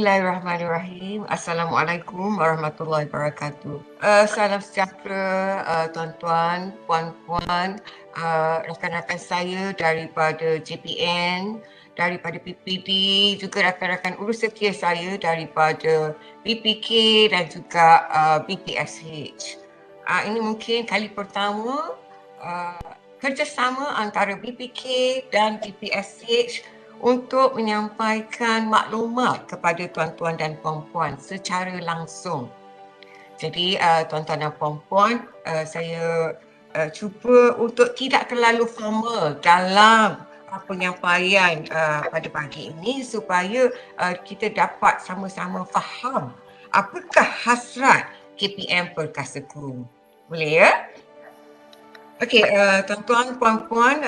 Bismillahirrahmanirrahim. Assalamualaikum warahmatullahi wabarakatuh. Salam sejahtera tuan-tuan, puan-puan, rakan-rakan saya daripada JPN, daripada PPD, juga rakan-rakan urus setia saya daripada PPK dan juga BPSH. Ini mungkin kali pertama kerjasama antara BPK dan BPSH untuk menyampaikan maklumat kepada tuan-tuan dan puan-puan secara langsung. Jadi tuan-tuan dan puan-puan, saya cuba untuk tidak terlalu formal dalam penyampaian pada pagi ini supaya kita dapat sama-sama faham apakah hasrat KPM Perkasaku. Boleh ya? Okey, tuan-tuan, puan-puan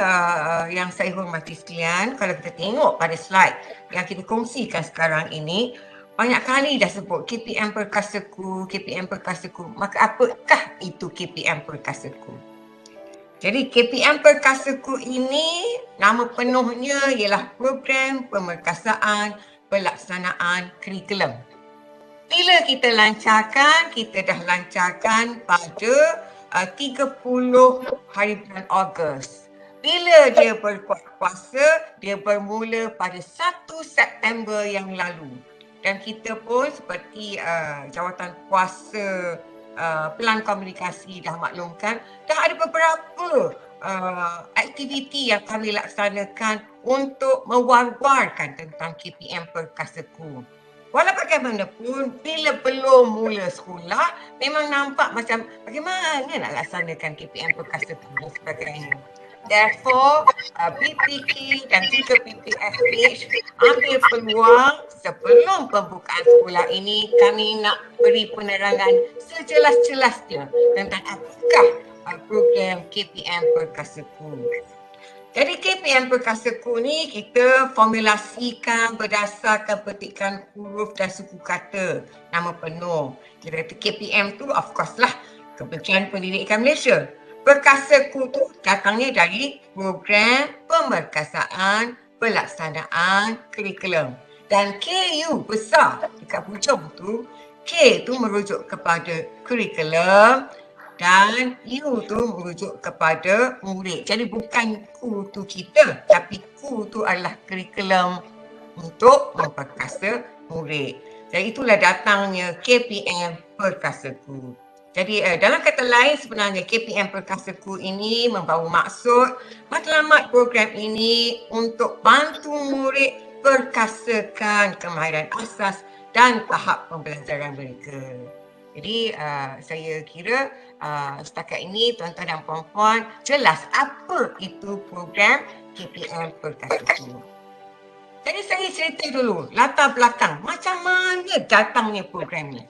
yang saya hormati sekalian, kalau kita tengok pada slide yang kita kongsikan sekarang ini, banyak kali dah sebut KPM Perkasaku, KPM Perkasaku. Maka apakah itu KPM Perkasaku? Jadi KPM Perkasaku ini nama penuhnya ialah Program Pemerkasaan Pelaksanaan Kurikulum. Bila kita lancarkan, kita dah lancarkan pada 30 hari bulan Ogos. Bila dia berkuat kuasa, dia bermula pada 1 September yang lalu. Dan kita pun seperti Jawatan Kuasa Pelan Komunikasi dah maklumkan, dah ada beberapa aktiviti yang kami laksanakan untuk mewar-warkan tentang KPM Perkasaku. Walau bagaimanapun, bila belum mula sekolah, memang nampak macam bagaimana nak laksanakan KPM Perkasaku dan sebagainya. Therefore, BPK dan juga BPSH ambil peluang sebelum pembukaan sekolah ini, kami nak beri penerangan sejelas-jelasnya tentang apakah program KPM Perkasaku. Jadi KPM Perkasaku ni kita formulasikan berdasarkan petikan huruf dan suku kata nama penuh. Kita kata KPM tu of course lah Kementerian Pendidikan Malaysia. Perkasaku tu datangnya dari Program Pemerkasaan Pelaksanaan Kurikulum. Dan KU besar dekat hujung tu, K tu merujuk kepada kurikulum, dan U tu merujuk kepada murid. Jadi bukan Ku tu kita, tapi Ku tu adalah kurikulum untuk memperkasa murid. Jadi itulah datangnya KPM Perkasaku. Jadi dalam kata lain sebenarnya KPM Perkasaku ini membawa maksud matlamat program ini untuk bantu murid perkasakan kemahiran asas dan tahap pembelajaran mereka. Jadi saya kira setakat ini tuan-tuan dan puan-puan jelas apa itu program KPM Perkasaku. Jadi saya cerita dulu latar belakang macam mana datangnya program ni.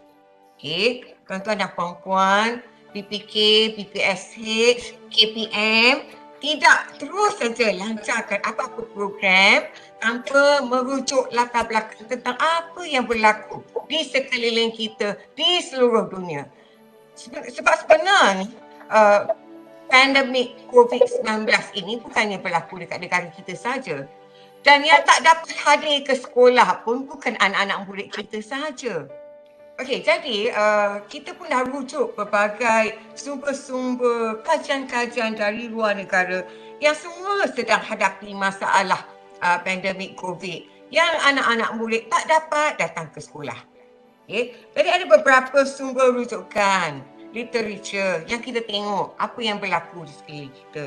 Okey, tuan-tuan dan puan-puan, PPK, PPSH, KPM tidak terus saja lancarkan apa-apa program tanpa merujuk latar belakang tentang apa yang berlaku di sekeliling kita di seluruh dunia. Sebab sebenarnya pandemik COVID-19 ini bukannya berlaku dekat negara kita saja. Dan yang tak dapat hadir ke sekolah pun bukan anak-anak murid kita sahaja. Okey, jadi kita pun dah rujuk berbagai sumber-sumber kajian-kajian dari luar negara yang semua sedang hadapi masalah pandemik COVID yang anak-anak murid tak dapat datang ke sekolah. Okay. Jadi ada beberapa sumber rujukan, literature yang kita tengok apa yang berlaku di sekeliling kita.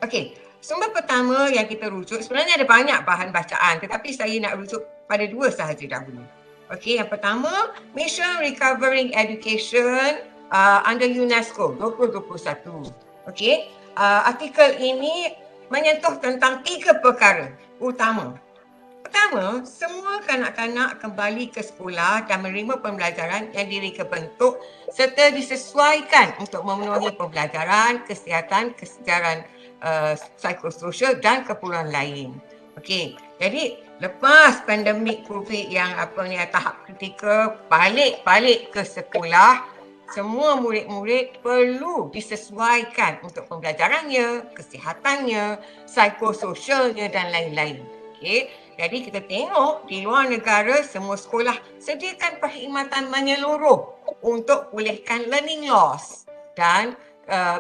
Okey, sumber pertama yang kita rujuk, sebenarnya ada banyak bahan bacaan tetapi saya nak rujuk pada dua sahaja dahulu. Okey, yang pertama, Mission Recovering Education under UNESCO 2021. Okey, artikel ini menyentuh tentang 3 perkara utama. Pertama, semua kanak-kanak kembali ke sekolah dan menerima pembelajaran yang direka bentuk serta disesuaikan untuk memenuhi pembelajaran, kesihatan, kesedaran psikososial dan keperluan lain. Okey, jadi lepas pandemik COVID yang tahap kritikal, balik ke sekolah, semua murid-murid perlu disesuaikan untuk pembelajarannya, kesihatannya, psikososialnya dan lain-lain. Okey. Jadi kita tengok di luar negara semua sekolah sediakan perkhidmatan menyeluruh untuk pulihkan learning loss dan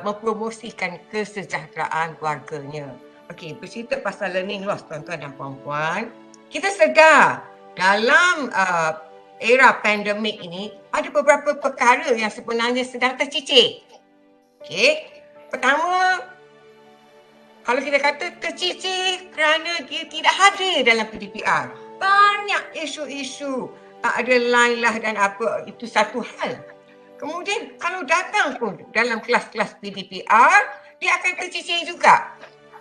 mempromosikan kesejahteraan keluarganya. Okey, bercerita pasal learning loss tuan-tuan dan puan-puan, kita sedar dalam era pandemik ini ada beberapa perkara yang sebenarnya sedang tercicir. Okey, pertama, kalau kita kata tercicir kerana dia tidak hadir dalam PDPR. Banyak isu-isu, tak ada line lah dan apa, itu satu hal. Kemudian kalau datang pun dalam kelas-kelas PDPR, dia akan tercicir juga.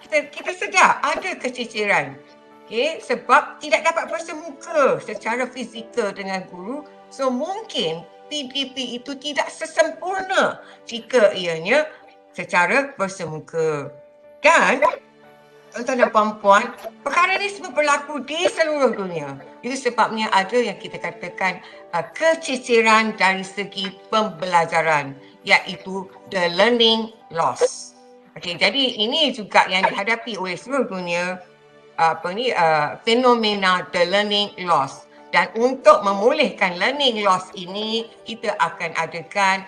Kita sedar ada keciciran. Okay, sebab tidak dapat bersemuka secara fizikal dengan guru. So mungkin PDP itu tidak sesempurna jika ianya secara bersemuka. Dan tuan-tuan dan puan-puan, perkara ini semua berlaku di seluruh dunia. Itu sebabnya ada yang kita katakan keciciran dari segi pembelajaran, iaitu the learning loss. Okey, jadi ini juga yang dihadapi oleh seluruh dunia, fenomena the learning loss. Dan untuk memulihkan learning loss ini, kita akan adakan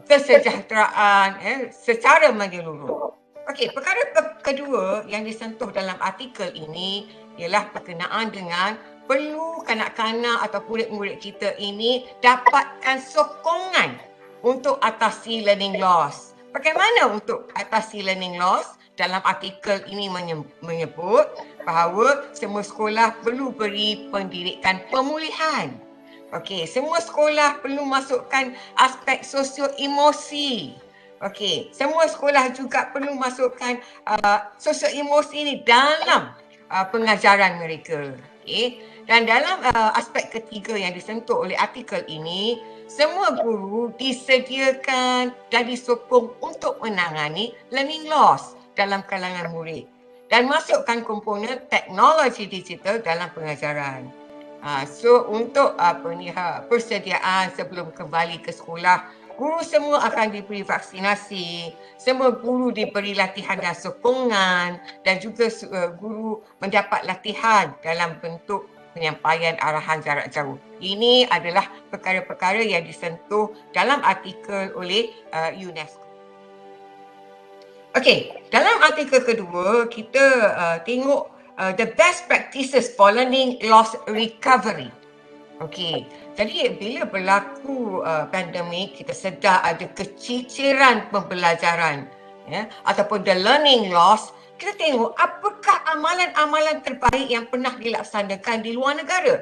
kesejahteraan secara menyeluruh. Okey, perkara kedua yang disentuh dalam artikel ini ialah berkenaan dengan perlu kanak-kanak atau murid-murid kita ini dapatkan sokongan untuk atasi learning loss. Bagaimana untuk atasi learning loss? Dalam artikel ini menyebut bahawa semua sekolah perlu beri pendidikan pemulihan. Okey, semua sekolah perlu masukkan aspek sosio-emosi. Okey, semua sekolah juga perlu masukkan sosio-emosi ini dalam pengajaran mereka. Okey, dan dalam aspek ketiga yang disentuh oleh artikel ini, semua guru disediakan dan disokong untuk menangani learning loss dalam kalangan murid dan masukkan komponen teknologi digital dalam pengajaran. So untuk persediaan sebelum kembali ke sekolah, guru semua akan diberi vaksinasi, semua guru diberi latihan dan sokongan dan juga guru mendapat latihan dalam bentuk penyampaian arahan jarak jauh. Ini adalah perkara-perkara yang disentuh dalam artikel oleh UNESCO. Okey, dalam artikel kedua kita tengok the best practices for learning loss recovery. Okey, jadi bila berlaku pandemik, kita sedar ada keciciran pembelajaran ataupun the learning loss. Kita tengok apakah amalan-amalan terbaik yang pernah dilaksanakan di luar negara.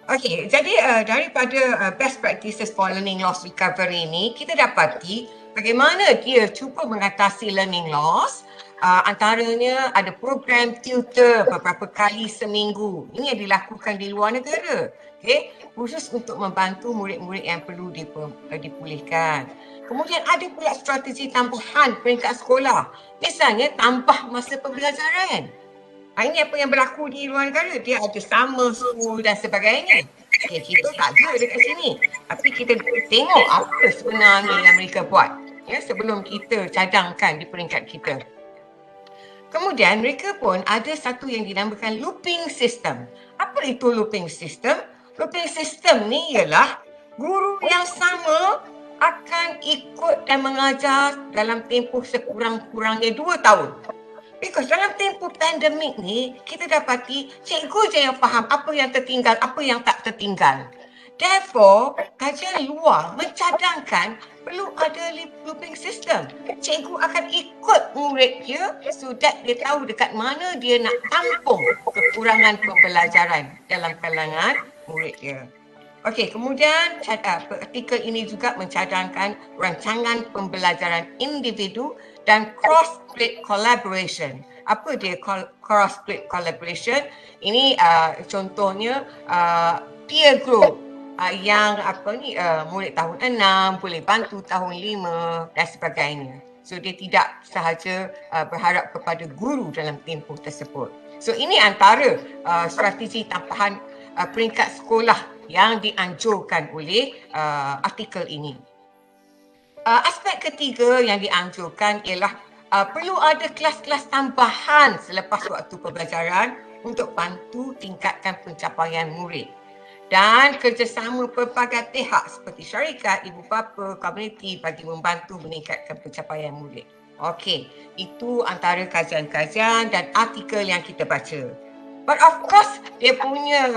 Okey, jadi daripada best practices for learning loss recovery ini, kita dapati bagaimana dia cuba mengatasi learning loss. Antaranya ada program tutor beberapa kali seminggu. Ini yang dilakukan di luar negara. Okay? Khusus untuk membantu murid-murid yang perlu dipulihkan. Kemudian ada pula strategi tambahan peringkat sekolah. Misalnya tambah masa pembelajaran. Ini apa yang berlaku di luar negara. Dia ada summer school dan sebagainya. Okay, kita tak ada dekat sini. Tapi kita tengok apa sebenarnya yang mereka buat sebelum kita cadangkan di peringkat kita. Kemudian mereka pun ada satu yang dinamakan looping system. Apa itu looping system? Looping system ni ialah guru yang sama akan ikut dan mengajar dalam tempoh sekurang-kurangnya 2 tahun. Because dalam tempoh pandemik ni, kita dapati cikgu je yang faham apa yang tertinggal, apa yang tak tertinggal. Therefore, kajian luar mencadangkan perlu ada looping system. Cikgu akan ikut murid dia so that dia tahu dekat mana dia nak tampung kekurangan pembelajaran dalam kalangan murid dia. Okey, kemudian artikel ini juga mencadangkan rancangan pembelajaran individu dan cross-split collaboration. Apa dia cross-split collaboration? Ini contohnya peer group yang murid tahun 6 boleh bantu tahun 5 dan sebagainya. So dia tidak sahaja berharap kepada guru dalam tempoh tersebut. So ini antara strategi tambahan peringkat sekolah yang dianjurkan oleh artikel ini. Aspek ketiga yang dianjurkan ialah perlu ada kelas-kelas tambahan selepas waktu pembelajaran untuk bantu tingkatkan pencapaian murid. Dan kerjasama pelbagai pihak seperti syarikat, ibu bapa, komuniti bagi membantu meningkatkan pencapaian murid. Okey, itu antara kajian-kajian dan artikel yang kita baca. But of course, dia punya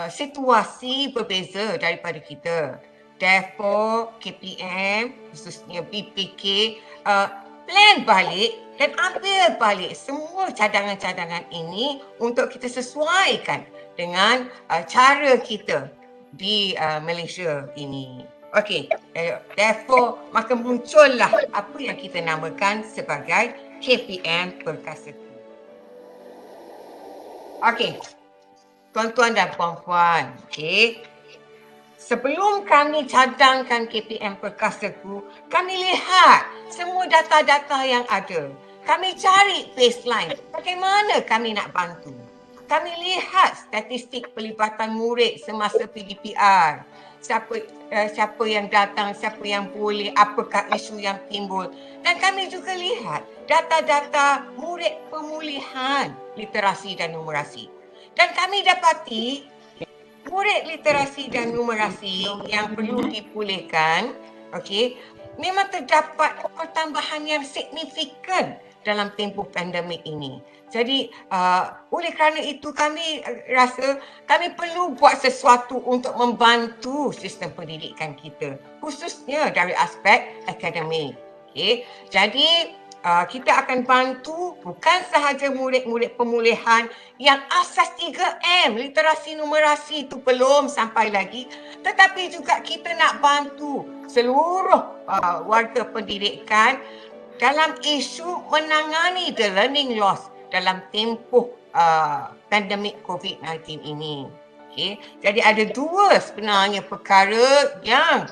situasi berbeza daripada kita. Therefore, KPM, khususnya BPK, plan balik dan ambil balik semua cadangan-cadangan ini untuk kita sesuaikan dengan cara kita di Malaysia ini. Okey, therefore maka muncullah apa yang kita namakan sebagai KPM Perkasa. Okey, tuan-tuan dan puan-puan, okey. Sebelum kami cadangkan KPM Perkasaku, kami lihat semua data-data yang ada. Kami cari baseline, bagaimana kami nak bantu. Kami lihat statistik pelibatan murid semasa PDPR. Siapa yang datang, siapa yang boleh, apakah isu yang timbul. Dan kami juga lihat data-data murid pemulihan literasi dan numerasi. Dan kami dapati murid literasi dan numerasi yang perlu dipulihkan, okey, memang terdapat pertambahan yang signifikan dalam tempoh pandemik ini. Jadi oleh kerana itu kami rasa kami perlu buat sesuatu untuk membantu sistem pendidikan kita, khususnya dari aspek akademik. Okay. Jadi kita akan bantu bukan sahaja murid-murid pemulihan yang asas 3M, literasi numerasi itu belum sampai lagi, tetapi juga kita nak bantu seluruh warga pendidikan dalam isu menangani the learning loss dalam tempoh pandemik COVID-19 ini. Okay. Jadi ada dua sebenarnya perkara yang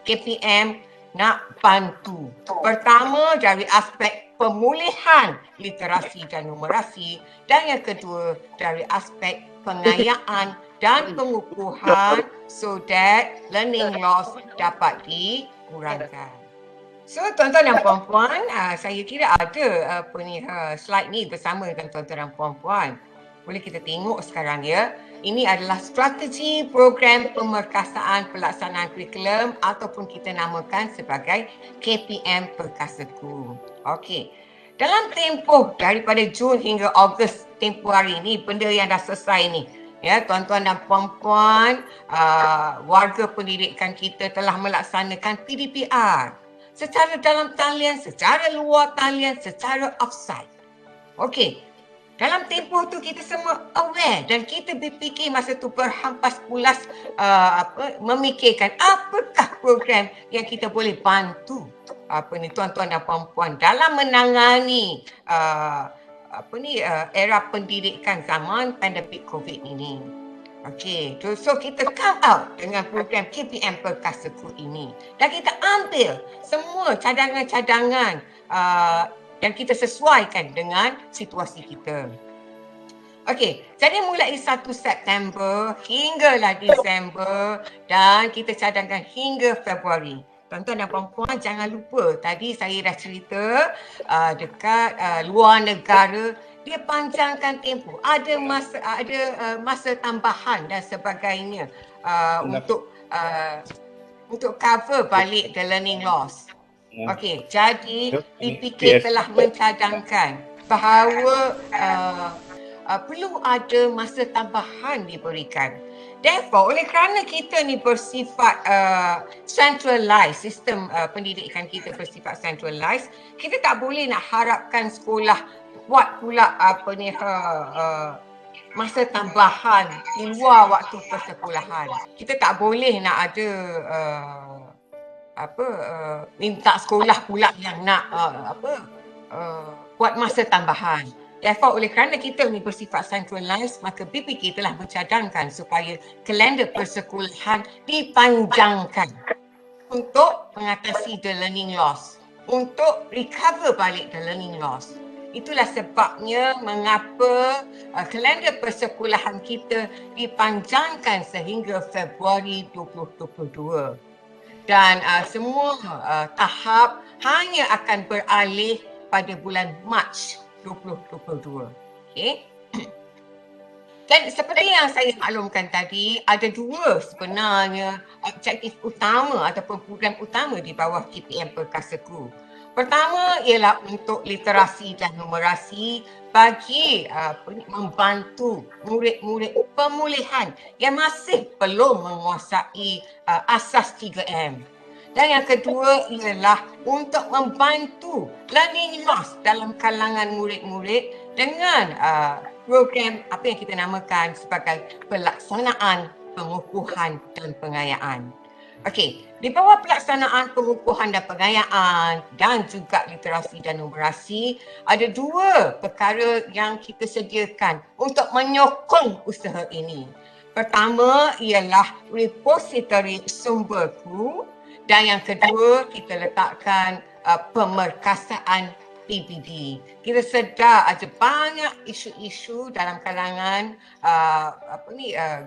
KPM nak bantu. Pertama dari aspek pemulihan literasi dan numerasi, dan yang kedua dari aspek pengayaan dan pengukuhan so that learning loss dapat dikurangkan. So tuan-tuan dan puan-puan, saya kira ada slide ni bersama dengan tuan-tuan dan puan-puan. Boleh kita tengok sekarang ya. Ini adalah strategi program pemerkasaan pelaksanaan kurikulum ataupun kita namakan sebagai KPM Perkasaku. Okey. Dalam tempoh daripada Jun hingga Ogos tempoh hari ini, benda yang dah selesai ni. Ya, tuan-tuan dan puan-puan, warga pendidikan kita telah melaksanakan PDPR secara dalam talian, secara luar talian, secara offsite. Okey. Dalam tempoh tu kita semua aware dan kita berfikir masa tu berhampas pulas memikirkan apakah program yang kita boleh bantu tuan-tuan dan puan-puan dalam menangani era pendidikan zaman pandemik COVID ini. Okey, so kita come out dengan program KPM Perkasaku ini dan kita ambil semua cadangan-cadangan yang kita sesuaikan dengan situasi kita. Okey, jadi mulai 1 September hinggalah Disember dan kita cadangkan hingga Februari. Tuan-tuan dan puan-puan jangan lupa, tadi saya dah cerita dekat luar negara dia panjangkan tempoh. Ada masa tambahan dan sebagainya untuk cover balik the learning loss. Okey, jadi PPK telah mencadangkan bahawa perlu ada masa tambahan diberikan. Therefore, oleh kerana kita ni bersifat centralized, sistem pendidikan kita bersifat centralized, kita tak boleh nak harapkan sekolah buat pula masa tambahan di luar waktu persekolahan. Kita tak boleh nak ada minta sekolah pula yang nak buat masa tambahan. Therefore, oleh kerana kita ni bersifat centralized, maka BPK telah mencadangkan supaya kalender persekolahan dipanjangkan untuk mengatasi the learning loss, untuk recover balik the learning loss. Itulah sebabnya mengapa kalender persekolahan kita dipanjangkan sehingga Februari 2022. Dan semua tahap hanya akan beralih pada bulan Mac 2022. Okey. Dan seperti yang saya maklumkan tadi, ada dua sebenarnya objektif utama ataupun program utama di bawah KPM Perkasaku. Pertama ialah untuk literasi dan numerasi bagi membantu murid-murid pemulihan yang masih belum menguasai asas 3M. Dan yang kedua ialah untuk membantu learning loss dalam kalangan murid-murid dengan program apa yang kita namakan sebagai pelaksanaan pengukuhan dan pengayaan. Okey, di bawah pelaksanaan pengukuhan dan pengayaan dan juga literasi dan numerasi, ada dua perkara yang kita sediakan untuk menyokong usaha ini. Pertama ialah repository sumberku dan yang kedua kita letakkan pemerkasaan PBD. Kita sedar ada banyak isu-isu dalam kalangan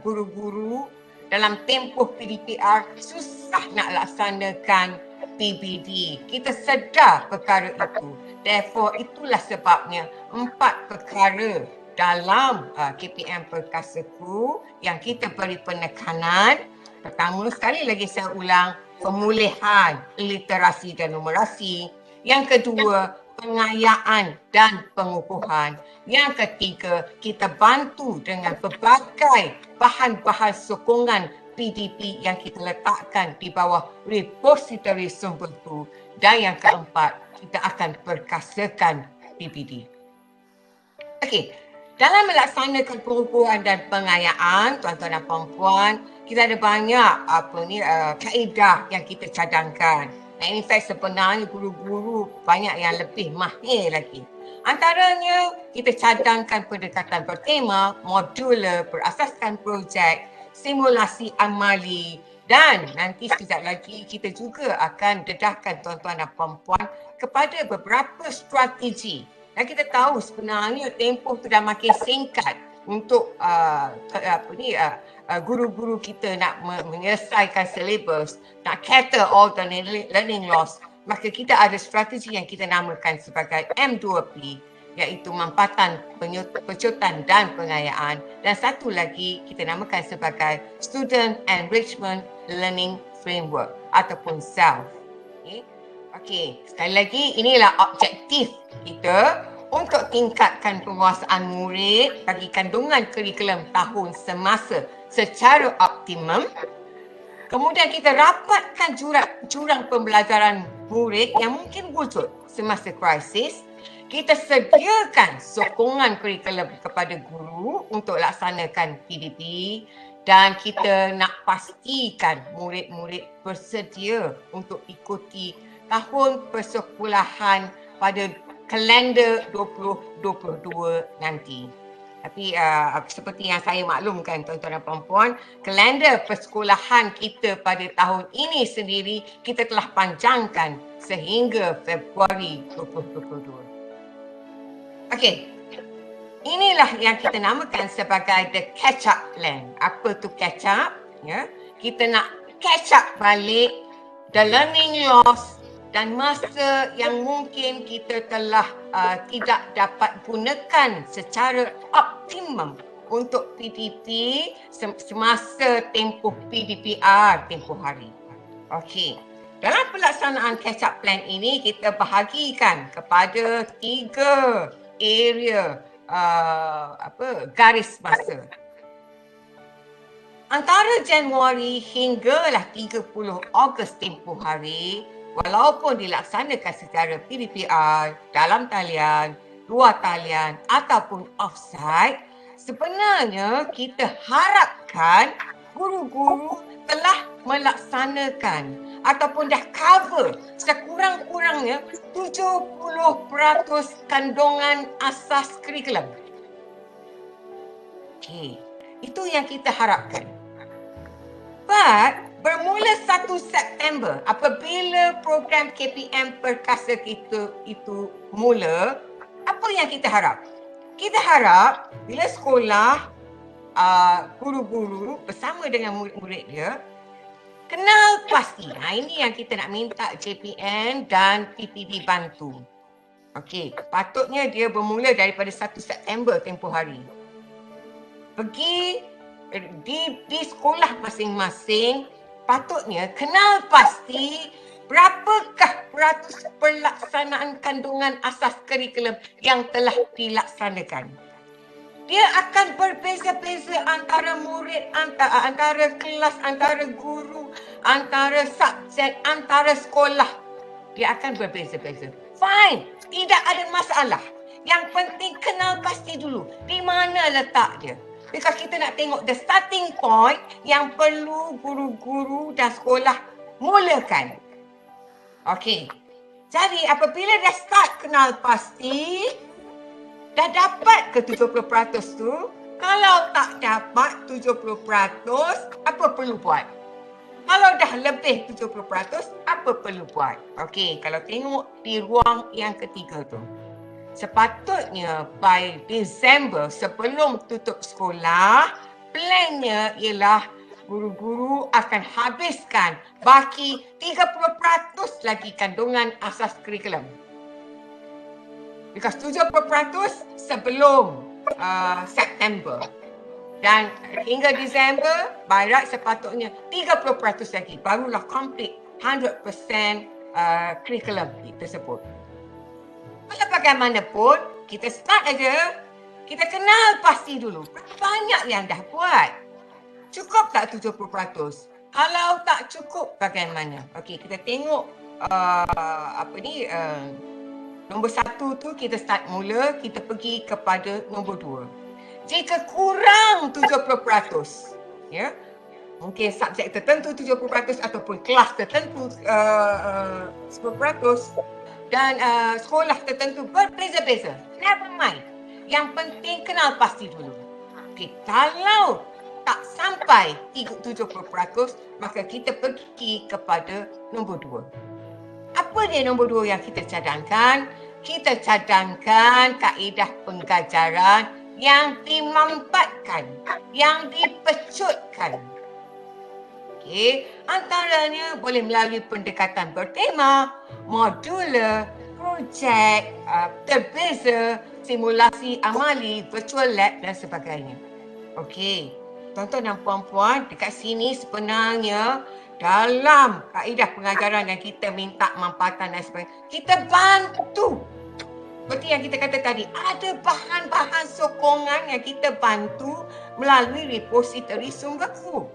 guru-guru dalam tempoh PDPR susah nak laksanakan PBD. Kita sedar perkara itu. Therefore, itulah sebabnya 4 perkara dalam KPM Perkasaku yang kita beri penekanan. Pertama, sekali lagi saya ulang, pemulihan literasi dan numerasi. Yang kedua, pengayaan dan pengukuhan. Yang ketiga, kita bantu dengan pelbagai bahan-bahan sokongan PDP yang kita letakkan di bawah repository sumber itu. Dan yang keempat, kita akan perkasakan PBD. Okey, dalam melaksanakan pengukuhan dan pengayaan, tuan-tuan dan puan-puan, kita ada banyak kaedah yang kita cadangkan. In fact, sebenarnya guru-guru banyak yang lebih mahir lagi. Antaranya, kita cadangkan pendekatan bertema, modular, berasaskan projek, simulasi amali dan nanti sekejap lagi kita juga akan dedahkan tuan-tuan dan puan-puan kepada beberapa strategi. Dan kita tahu sebenarnya tempoh tu dah makin singkat untuk guru-guru kita nak menyelesaikan silibus, nak cater all the learning loss, maka kita ada strategi yang kita namakan sebagai M2P, iaitu mampatan, pencutan dan pengayaan, dan satu lagi kita namakan sebagai Student Enrichment Learning Framework ataupun SELF. Okey, sekali lagi inilah objektif kita untuk tingkatkan penguasaan murid bagi kandungan kurikulum tahun semasa secara optimum. Kemudian kita rapatkan jurang pembelajaran murid yang mungkin wujud semasa krisis. Kita sediakan sokongan kurikulum kepada guru untuk laksanakan PDP dan kita nak pastikan murid-murid bersedia untuk ikuti tahun persekolahan pada kalender 2022 nanti. Tapi seperti yang saya maklumkan tuan-tuan dan puan-puan, kalender persekolahan kita pada tahun ini sendiri kita telah panjangkan sehingga Februari 2022. Okey, inilah yang kita namakan sebagai the catch-up plan. Apa tu catch-up? Ya, kita nak catch up balik the learning loss dan masa yang mungkin kita telah tidak dapat gunakan secara optimum untuk PDP semasa tempoh PDPR tempoh hari. Okey. Dalam pelaksanaan catch-up plan ini kita bahagikan kepada 3 area garis masa. Antara Januari hinggalah 30 Ogos tempoh hari, walaupun dilaksanakan secara PDPR, dalam talian, luar talian ataupun offsite, sebenarnya kita harapkan guru-guru telah melaksanakan ataupun dah cover sekurang-kurangnya 70% kandungan asas kurikulum. Okey, itu yang kita harapkan. But bermula 1 September apabila program KPM Perkasa kita itu mula, apa yang kita harap? Kita harap bila sekolah guru-guru bersama dengan murid-murid dia Kenal pasti. Ini yang kita nak minta JPN dan PPD bantu. Okey, patutnya dia bermula daripada 1 September tempoh hari. Pergi di sekolah masing-masing, patutnya kenal pasti berapakah peratus pelaksanaan kandungan asas kurikulum yang telah dilaksanakan. Dia akan berbeza-beza antara murid, antara kelas, antara guru, antara subjek, antara sekolah. Dia akan berbeza-beza. Fine, tidak ada masalah. Yang penting kenal pasti dulu di mana letak dia. Because kita nak tengok the starting point yang perlu guru-guru dan sekolah mulakan. Okey. Jadi apabila dah start kenal pasti, dah dapat ke 70% tu? Kalau tak dapat 70%, apa perlu buat? Kalau dah lebih 70%, apa perlu buat? Okey, kalau tengok di ruang yang ketiga tu. Sepatutnya by Disember sebelum tutup sekolah, plannya ialah guru-guru akan habiskan baki 30% lagi kandungan asas kurikulum. Because 70% sebelum September. Dan hingga Disember, by right sepatutnya 30% lagi. Barulah complete 100% kurikulum tersebut. Walau bagaimanapun, kita start aja. Kita kenal pasti dulu. Berapa banyak yang dah buat? Cukup tak 70%? Kalau tak cukup, bagaimana? Okey, kita tengok nombor 1 tu kita start mula, kita pergi kepada nombor 2. Jika kurang 70%, ya, mungkin subjek tertentu 70% ataupun kelas tertentu 10% dan sekolah tertentu berbeza-beza. Never mind. Yang penting kenal pasti dulu. Okay, kalau tak sampai 70%, maka kita pergi kepada nombor 2. Apa dia nombor 2 yang kita cadangkan? Kita cadangkan kaedah pengajaran yang dimampatkan, yang dipecutkan. Okey, antaranya boleh melalui pendekatan bertema, modular, projek, terbeza, simulasi amali, virtual lab dan sebagainya. Okey, tuan-tuan dan puan-puan, dekat sini sebenarnya dalam kaedah pengajaran yang kita minta mampatan dan sebagainya, kita bantu. Seperti yang kita kata tadi, ada bahan-bahan sokongan yang kita bantu melalui repository sumberku.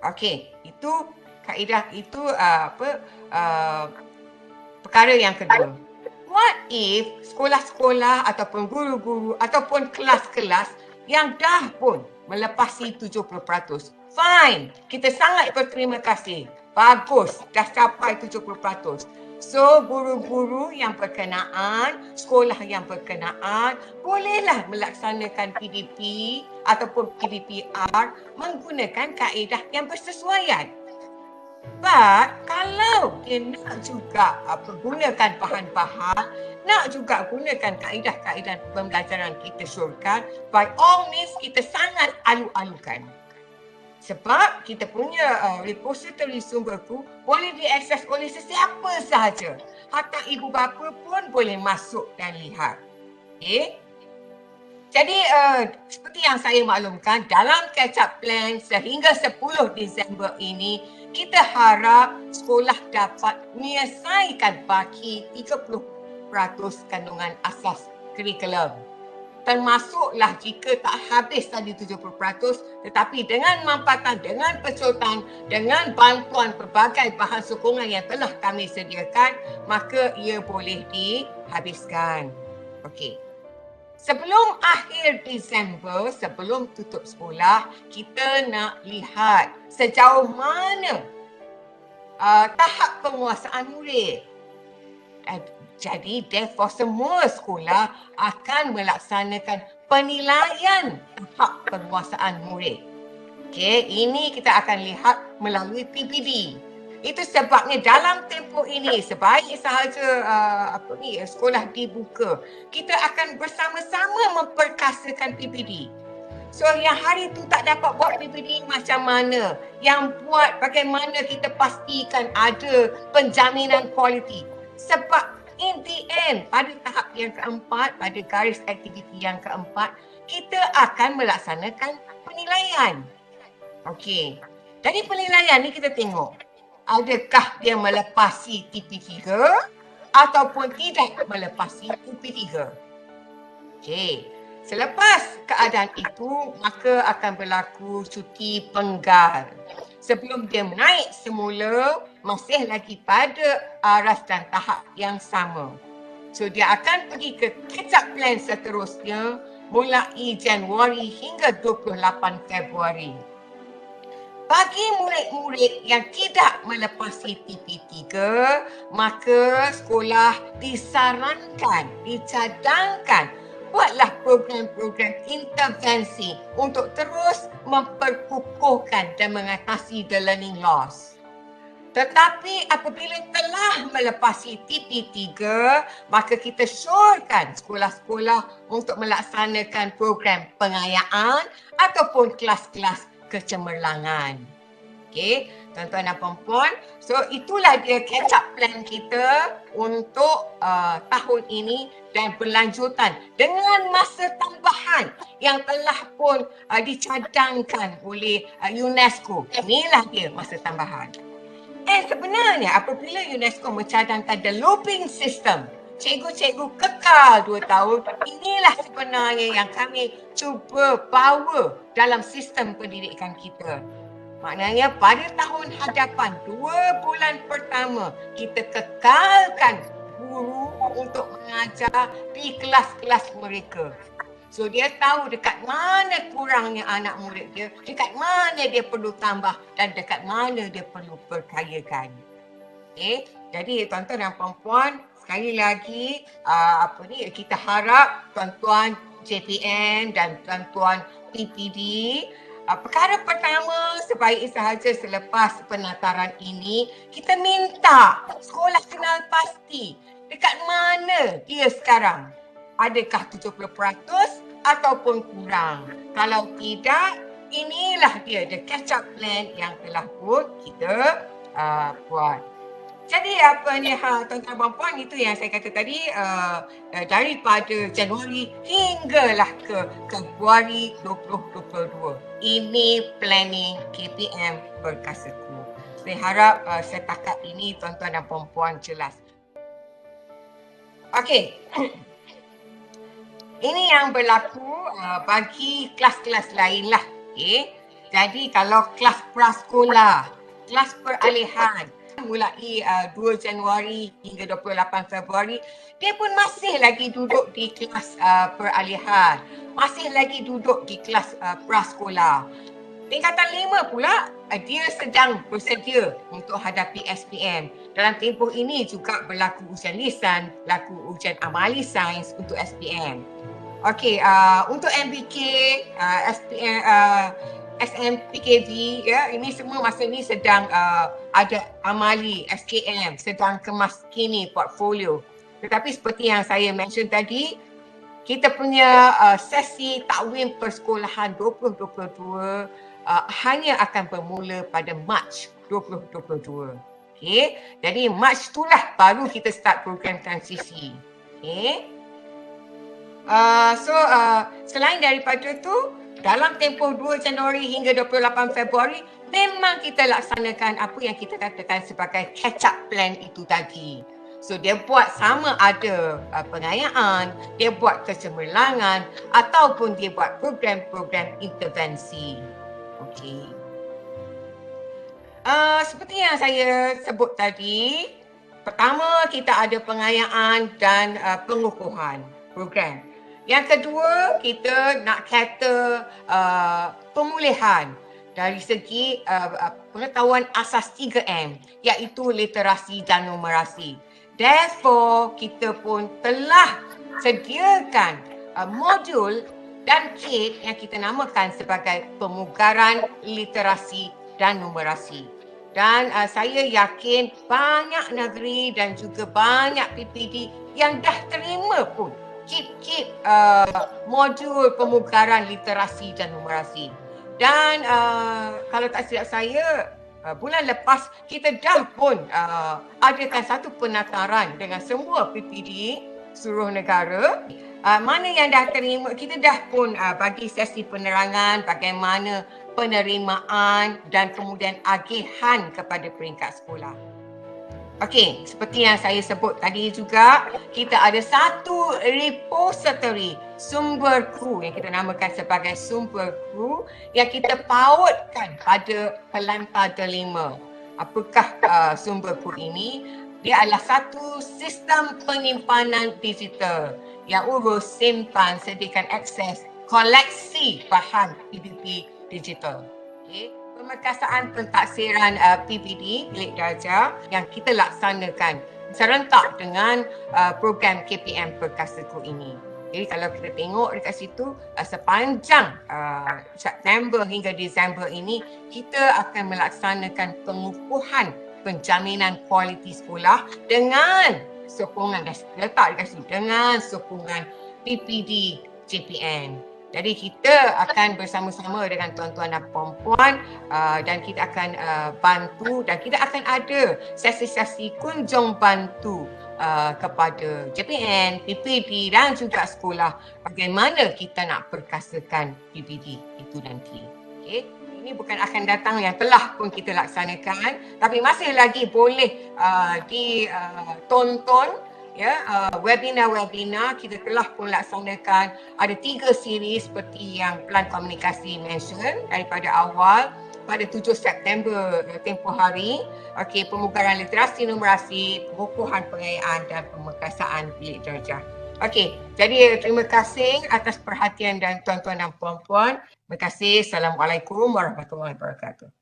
Okey, itu kaedah itu perkara yang kedua. What if sekolah-sekolah ataupun guru-guru ataupun kelas-kelas yang dah pun melepasi 70%? Fine, kita sangat berterima kasih. Bagus, dah capai 70%. So, guru-guru yang berkenaan, sekolah yang berkenaan, bolehlah melaksanakan PDP ataupun PDPR menggunakan kaedah yang bersesuaian. But, kalau dia nak juga gunakan bahan-bahan, nak juga gunakan kaedah-kaedah pembelajaran kita syorkan, by all means kita sangat alu-alukan. Sebab kita punya repository sumberku boleh diakses oleh sesiapa sahaja. Hatta ibu bapa pun boleh masuk dan lihat. Okay? Jadi seperti yang saya maklumkan, dalam catch-up plan sehingga 10 Disember ini, kita harap sekolah dapat menyelesaikan baki 30% kandungan asas kurikulum. Termasuklah jika tak habis tadi 70%, tetapi dengan mampatan, dengan pecutan, dengan bantuan pelbagai bahan sokongan yang telah kami sediakan, maka ia boleh dihabiskan. Okey. Sebelum akhir Disember, sebelum tutup sekolah, kita nak lihat sejauh mana tahap penguasaan murid. Jadi, therefore semua sekolah akan melaksanakan penilaian tahap penguasaan murid. Okey, ini kita akan lihat melalui PPD. Itu sebabnya dalam tempoh ini, sebaik sahaja sekolah dibuka, kita akan bersama-sama memperkasakan PPD. So yang hari tu tak dapat buat PPD macam mana? Yang buat bagaimana kita pastikan ada penjaminan kualiti. Sebab in the end, pada tahap yang keempat, pada garis aktiviti yang keempat, kita akan melaksanakan penilaian. Okey. Dari penilaian ni kita tengok, adakah dia melepasi TP3 ataupun tidak melepasi TP3. Okey. Selepas keadaan itu, maka akan berlaku cuti penggal. Sebelum dia naik semula, masih lagi pada aras dan tahap yang sama. So, dia akan pergi ke catch-up plan seterusnya mulai Januari hingga 28 Februari. Bagi murid-murid yang tidak melepasi TP3, maka sekolah disarankan, dicadangkan buatlah program-program intervensi untuk terus memperkukuhkan dan mengatasi the learning loss. Tetapi apabila telah melepasi TP3, maka kita syorkan sekolah-sekolah untuk melaksanakan program pengayaan ataupun kelas-kelas kecemerlangan. Okey, tuan-tuan dan puan-puan. So, itulah dia catch-up plan kita untuk tahun ini dan berlanjutan dengan masa tambahan yang telah pun dicadangkan oleh UNESCO. Inilah dia masa tambahan. Sebenarnya apabila UNESCO mencadangkan the looping system, cikgu-cikgu kekal 2 tahun, inilah sebenarnya yang kami cuba bawa dalam sistem pendidikan kita. Maknanya pada tahun hadapan 2 bulan pertama, kita kekalkan guru untuk mengajar di kelas-kelas mereka. So dia tahu dekat mana kurangnya anak murid dia, dekat mana dia perlu tambah dan dekat mana dia perlu perkayakan. Okay? Jadi tuan-tuan dan puan-puan, sekali lagi kita harap tuan-tuan JPN dan tuan-tuan PPD, perkara pertama sebaik sahaja selepas penataran ini, kita minta sekolah kenal pasti dekat mana dia sekarang. Adakah 70% ataupun kurang? Kalau tidak, inilah dia the catch-up plan yang telah pun kita buat. Jadi tuan-tuan dan puan, itu yang saya kata tadi, daripada Januari hinggalah ke Februari 2022. Ini planning KPM Perkasaku. Saya harap setakat ini tuan-tuan dan puan jelas. Okey. Ini yang berlaku bagi kelas-kelas lain lah. Okay? Jadi kalau kelas prasekolah, kelas peralihan, mulai 2 Januari hingga 28 Februari, dia pun masih lagi duduk di kelas peralihan. Masih lagi duduk di kelas prasekolah. Tingkatan 5 pula, dia sedang bersedia untuk hadapi SPM. Dalam tempoh ini juga berlaku ujian lisan, berlaku ujian amali sains untuk SPM. Okey, untuk MBK, SPM, SMPKV, ya, ini semua masa ni sedang ada amali SKM, sedang kemaskini portfolio. Tetapi seperti yang saya mention tadi, kita punya sesi takwim persekolahan 2022 hanya akan bermula pada Mac 2022. Okey, jadi Mac itulah baru kita start program transisi. Okey. Selain daripada tu, dalam tempoh 2 Januari hingga 28 Februari, memang kita laksanakan apa yang kita katakan sebagai catch-up plan itu tadi. So, dia buat sama ada pengayaan, dia buat kecemerlangan ataupun dia buat program-program intervensi. Okey. Seperti yang saya sebut tadi, pertama kita ada pengayaan dan pengukuhan program. Yang kedua, kita nak kata pemulihan dari segi pengetahuan asas 3M, iaitu literasi dan numerasi. Therefore, kita pun telah sediakan modul dan kit yang kita namakan sebagai pemugaran literasi dan numerasi. Dan saya yakin banyak negeri dan juga banyak PPD yang dah terima pun keep modul pemugaran literasi dan numerasi. Dan kalau tak silap saya, bulan lepas kita dah pun adakan satu penataran dengan semua PPD seluruh negara. Mana yang dah terima, kita dah pun bagi sesi penerangan bagaimana penerimaan dan kemudian agihan kepada peringkat sekolah. Okey, seperti yang saya sebut tadi juga, kita ada satu repository sumber kru yang kita namakan sebagai sumber kru yang kita pautkan pada pelantar delima. Apakah sumber kru ini? Dia adalah satu sistem penyimpanan digital yang urus, simpan, sediakan akses, koleksi bahan PPP digital. Okay. Pemerkasaan pentaksiran PPD bilik darjah yang kita laksanakan serentak dengan program KPM Perkasaku ini. Jadi kalau kita tengok dekat situ, sepanjang September hingga Disember ini, kita akan melaksanakan pengukuhan penjaminan kualiti sekolah dengan sokongan, letak dekat situ, dengan sokongan PPD JPN. Jadi kita akan bersama-sama dengan tuan-tuan dan puan-puan dan kita akan bantu dan kita akan ada sesi-sesi kunjung bantu kepada JPN, PPD dan juga sekolah bagaimana kita nak perkasakan PPD itu nanti. Okay? Ini bukan akan datang yang telah pun kita laksanakan, tapi masih lagi boleh ditonton. Ya, webinar-webinar kita telah pun laksanakan. Ada 3 siri seperti yang Pelan Komunikasi mention daripada awal pada 7 September tempoh hari. Okey, pemugaran literasi numerasi, pengukuhan pengayaan dan pemerkasaan bilik darjah. Okey, jadi terima kasih atas perhatian dan tuan-tuan dan puan-puan. Terima kasih. Assalamualaikum warahmatullahi wabarakatuh.